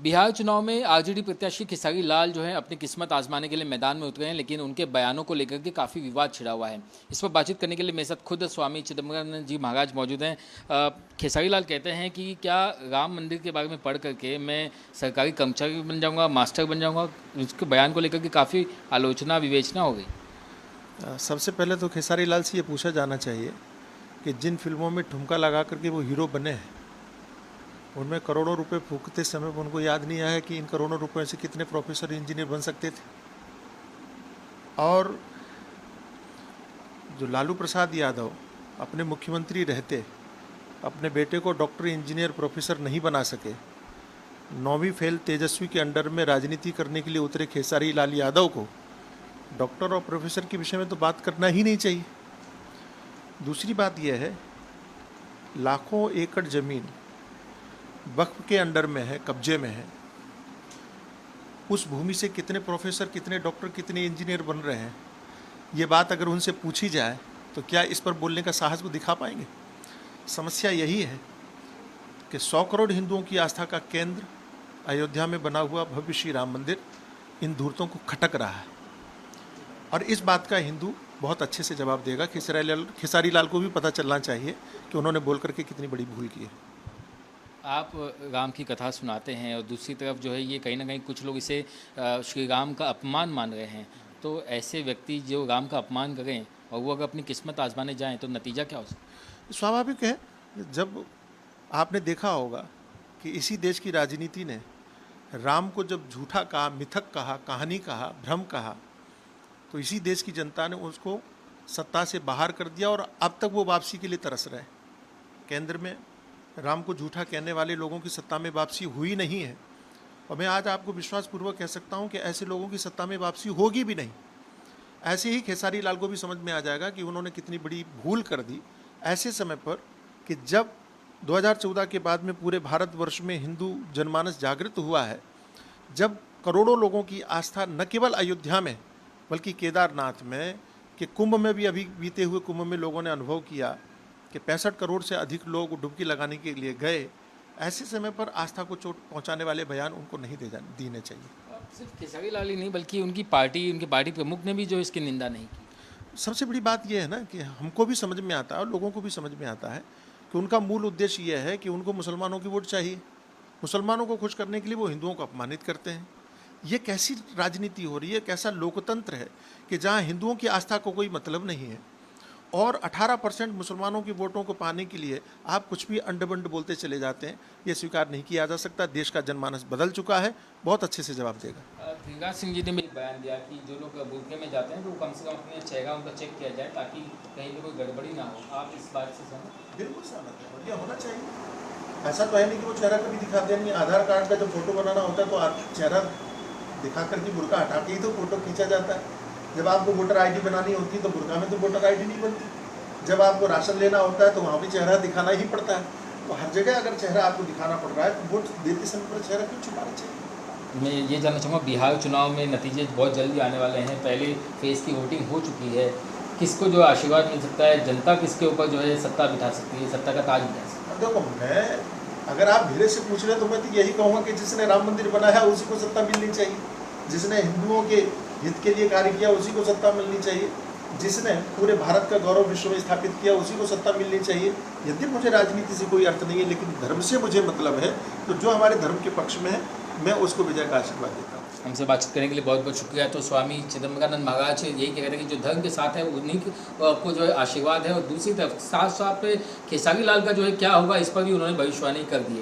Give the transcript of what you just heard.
बिहार चुनाव में आरजेडी प्रत्याशी खेसारी लाल जो है अपनी किस्मत आजमाने के लिए मैदान में उतरे हैं, लेकिन उनके बयानों को लेकर के काफ़ी विवाद छिड़ा हुआ है। इस पर बातचीत करने के लिए मेरे साथ खुद स्वामी चिदम्बरम जी महाराज मौजूद हैं। खेसारी लाल कहते हैं कि क्या राम मंदिर के बारे में पढ़ करके मैं सरकारी कर्मचारी बन जाऊँगा, मास्टर बन जाऊँगा। उसके बयान को लेकर के काफ़ी आलोचना विवेचना हो गई। सबसे पहले तो खेसारी लाल से ये पूछा जाना चाहिए कि जिन फिल्मों में ठुमका लगा करके वो हीरो बने हैं उनमें करोड़ों रुपए फूकते समय उनको याद नहीं आया कि इन करोड़ों रुपए से कितने प्रोफेसर इंजीनियर बन सकते थे। और जो लालू प्रसाद यादव अपने मुख्यमंत्री रहते अपने बेटे को डॉक्टर, इंजीनियर, प्रोफेसर नहीं बना सके, 9वीं फेल तेजस्वी के अंडर में राजनीति करने के लिए उतरे खेसारी लाल यादव को डॉक्टर और प्रोफेसर के विषय में तो बात करना ही नहीं चाहिए। दूसरी बात यह है, लाखों एकड़ ज़मीन वक्फ के अंडर में है, कब्जे में है। उस भूमि से कितने प्रोफेसर, कितने डॉक्टर, कितने इंजीनियर बन रहे हैं, ये बात अगर उनसे पूछी जाए तो क्या इस पर बोलने का साहस वो दिखा पाएंगे? समस्या यही है कि 100 करोड़ हिंदुओं की आस्था का केंद्र अयोध्या में बना हुआ भव्य श्री राम मंदिर इन धूर्तों को खटक रहा है, और इस बात का हिंदू बहुत अच्छे से जवाब देगा। खेसारी लाल को भी पता चलना चाहिए कि उन्होंने बोल करके कितनी बड़ी भूल की है। आप राम की कथा सुनाते हैं और दूसरी तरफ जो है ये कहीं ना कहीं कुछ लोग इसे श्री राम का अपमान मान रहे हैं, तो ऐसे व्यक्ति जो राम का अपमान करें और वो अगर अपनी किस्मत आजमाने जाएं तो नतीजा क्या हो सकता है? स्वाभाविक है। जब आपने देखा होगा कि इसी देश की राजनीति ने राम को जब झूठा कहा, मिथक कहा, कहानी कहा, भ्रम कहा, तो इसी देश की जनता ने उसको सत्ता से बाहर कर दिया और अब तक वो वापसी के लिए तरस रहे। केंद्र में राम को झूठा कहने वाले लोगों की सत्ता में वापसी हुई नहीं है, और मैं आज आपको विश्वासपूर्वक कह सकता हूं कि ऐसे लोगों की सत्ता में वापसी होगी भी नहीं। ऐसे ही खेसारी लाल को भी समझ में आ जाएगा कि उन्होंने कितनी बड़ी भूल कर दी ऐसे समय पर कि जब 2014 के बाद में पूरे भारतवर्ष में हिंदू जनमानस जागृत हुआ है, जब करोड़ों लोगों की आस्था न केवल अयोध्या में बल्कि केदारनाथ में, कि कुंभ में भी, अभी बीते हुए कुंभ में लोगों ने अनुभव किया कि 65 करोड़ से अधिक लोग डुबकी लगाने के लिए गए। ऐसे समय पर आस्था को चोट पहुंचाने वाले बयान उनको नहीं देने चाहिए। सिर्फ खेसारी लाल ही नहीं बल्कि उनकी पार्टी प्रमुख ने भी जो इसकी निंदा नहीं की। सबसे बड़ी बात यह है ना कि हमको भी समझ में आता है और लोगों को भी समझ में आता है कि उनका मूल उद्देश्य यह है कि उनको मुसलमानों की वोट चाहिए। मुसलमानों को खुश करने के लिए वो हिंदुओं को अपमानित करते हैं। ये कैसी राजनीति हो रही है, कैसा लोकतंत्र है कि जहाँ हिंदुओं की आस्था को कोई मतलब नहीं है और 18% मुसलमानों की वोटों को पाने के लिए आप कुछ भी अंडबंड बोलते चले जाते हैं। ये स्वीकार नहीं किया जा सकता। देश का जनमानस बदल चुका है, बहुत अच्छे से जवाब देगा। गिरिराज सिंह जी ने भी बयान दिया कि जो लोग बुर्के में जाते हैं तो कम से कम अपने चेहरा उनका चेक किया जाए ताकि कहीं भी कोई गड़बड़ी ना हो। आप इस बात से सहमत? बिल्कुल सहमत है, और ये होना चाहिए। ऐसा तो है नहीं कि वो चेहरा कभी दिखाते नहीं। आधार कार्ड का जब फोटो बनाना होता है तो चेहरा दिखा करके बुर्का हटा के ही तो फोटो खींचा जाता है। जब आपको वोटर आईडी बनानी होती है तो बुर्का में तो वोटर आईडी नहीं बनती। जब आपको राशन लेना होता है तो वहाँ भी चेहरा दिखाना ही पड़ता है। तो हर जगह अगर चेहरा आपको दिखाना पड़ रहा है तो वोट देते समय पर चेहरा क्यों छुपाना चाहिए? मैं ये जानना चाहूँगा, बिहार चुनाव में नतीजे बहुत जल्दी आने वाले हैं, पहले फेज़ की वोटिंग हो चुकी है, किसको जो आशीर्वाद मिल सकता है? जनता किसके ऊपर जो है सत्ता बिठा सकती है, सत्ता का ताज बिठा सकती है? देखो, मैं अगर आप धीरे से पूछ रहे हैं तो मैं तो यही कहूँगा कि जिसने राम मंदिर बनाया उसी को सत्ता मिलनी चाहिए। जिसने हिंदुओं के हित के लिए कार्य किया उसी को सत्ता मिलनी चाहिए। जिसने पूरे भारत का गौरव विश्व में स्थापित किया उसी को सत्ता मिलनी चाहिए। यदि मुझे राजनीति से कोई अर्थ नहीं है, लेकिन धर्म से मुझे मतलब है, तो जो हमारे धर्म के पक्ष में है मैं उसको विजय का आशीर्वाद देता हूँ। हमसे बातचीत करने के लिए बहुत बहुत शुक्रिया। तो स्वामी चिदम्बरानंद महाराज यही कह रहे थे कि जो धर्म के साथ है उन्हीं को जो है आशीर्वाद है, और दूसरी तरफ साथ साथ खेसारी लाल का जो है क्या होगा इस पर भी उन्होंने भविष्यवाणी कर दी है।